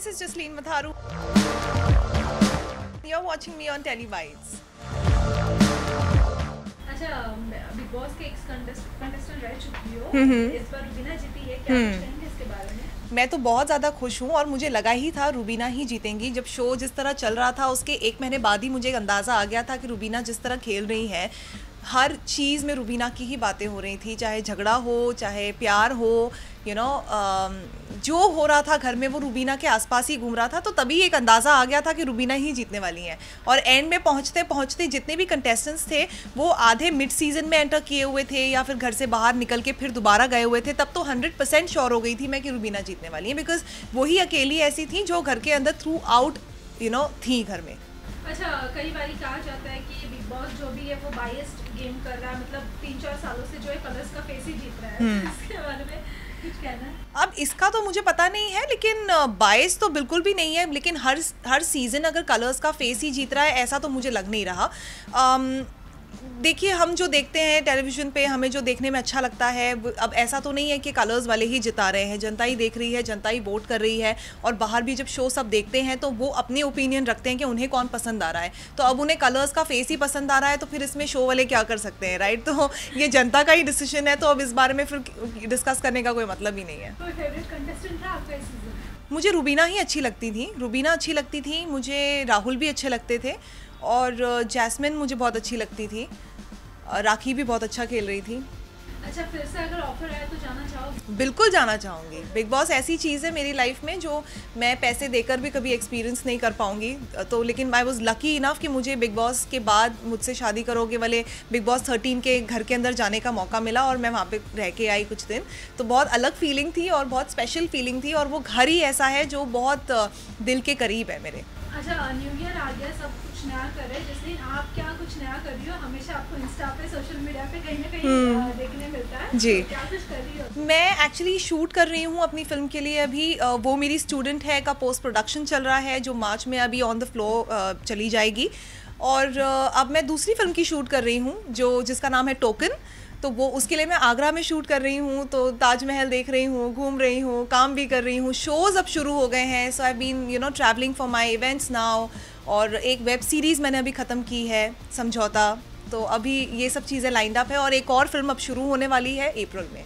this is Jasleen Matharu. You're watching me on Televides. अच्छा, big boss के ex contestant रह चुकी हो, इस बार रुबीना जीती है, क्या कुछ कहेंगे इसके बारे में? मैं तो बहुत ज़्यादा खुश हूँ और मुझे लगा ही था रुबीना ही जीतेंगी। जब शो जिस तरह चल रहा था उसके 1 महीने बाद ही मुझे एक अंदाज़ा आ गया था कि रुबीना जिस तरह खेल रही है, हर चीज़ में रुबीना की ही बातें हो रही थी, चाहे झगड़ा हो चाहे प्यार हो, जो हो रहा था घर में वो रुबीना के आसपास ही घूम रहा था। तो तभी एक अंदाज़ा आ गया था कि रुबीना ही जीतने वाली हैं। और एंड में पहुंचते पहुंचते जितने भी कंटेस्टेंट्स थे वो आधे मिड सीजन में एंटर किए हुए थे या फिर घर से बाहर निकल के फिर दोबारा गए हुए थे। तब तो 100% श्योर हो गई थी मैं कि रुबीना जीतने वाली है, बिकॉज वही अकेली ऐसी थी जो घर के अंदर थ्रू आउट थी घर में। अच्छा, कई बार कहा जाता है कि बिग बॉस जो भी है वो बायस्ड गेम कर रहा है, मतलब 3-4 सालों से जो है कलर्स का फेस ही जीत रहा है। इसके बारे में कुछ कहना है? अब इसका तो मुझे पता नहीं है, लेकिन बायस तो बिल्कुल भी नहीं है। लेकिन हर सीज़न अगर कलर्स का फेस ही जीत रहा है ऐसा तो मुझे लग नहीं रहा। देखिए, हम जो देखते हैं टेलीविज़न पे, हमें जो देखने में अच्छा लगता है, अब ऐसा तो नहीं है कि कलर्स वाले ही जिता रहे हैं। जनता ही देख रही है, जनता ही वोट कर रही है। और बाहर भी जब शो सब देखते हैं तो वो अपने ओपिनियन रखते हैं कि उन्हें कौन पसंद आ रहा है। तो अब उन्हें कलर्स का फेस ही पसंद आ रहा है तो फिर इसमें शो वाले क्या कर सकते हैं, राइट? तो ये जनता का ही डिसीजन है, तो अब इस बारे में फिर डिस्कस करने का कोई मतलब ही नहीं है। कोई फेवरेट कंटेस्टेंट था आपका इस सीजन? मुझे रुबीना ही अच्छी लगती थी। रुबीना अच्छी लगती थी, मुझे राहुल भी अच्छे लगते थे और जैस्मिन मुझे बहुत अच्छी लगती थी। राखी भी बहुत अच्छा खेल रही थी। अच्छा, फिर से अगर ऑफर आए तो जाना चाहोगे? बिल्कुल जाना चाहूँगी। बिग बॉस ऐसी चीज़ है मेरी लाइफ में जो मैं पैसे देकर भी कभी एक्सपीरियंस नहीं कर पाऊँगी। तो लेकिन आई वॉज लकी इनफ कि मुझे बिग बॉस के बाद मुझसे शादी करोगे वाले बिग बॉस 13 के घर के अंदर जाने का मौका मिला और मैं वहाँ पे रह के आई कुछ दिन। तो बहुत अलग फीलिंग थी और बहुत स्पेशल फीलिंग थी और वो घर ही ऐसा है जो बहुत दिल के करीब है मेरे। अच्छा, न्यू ईयर आ गया, सब कुछ नया कर रहे हैं, जिसलिए आप क्या कुछ नया कर रही हो? हमेशा आपको इंस्टा पे, सोशल मीडिया पे कहीं ना कहीं देखने मिलता है। जी, तो क्या कुछ कर रही हो? मैं एक्चुअली शूट कर रही हूँ अपनी फिल्म के लिए अभी। वो मेरी स्टूडेंट है का पोस्ट प्रोडक्शन चल रहा है जो मार्च में अभी ऑन द फ्लोर चली जाएगी। और अब मैं दूसरी फिल्म की शूट कर रही हूँ जिसका नाम है टोकन। तो वो उसके लिए मैं आगरा में शूट कर रही हूँ, तो ताजमहल देख रही हूँ, घूम रही हूँ, काम भी कर रही हूँ। शोज़ अब शुरू हो गए हैं, so I been travelling for my events now. और एक वेब सीरीज़ मैंने अभी ख़त्म की है, समझौता। तो अभी ये सब चीज़ें लाइंड अप है और एक और फिल्म अब शुरू होने वाली है अप्रैल में।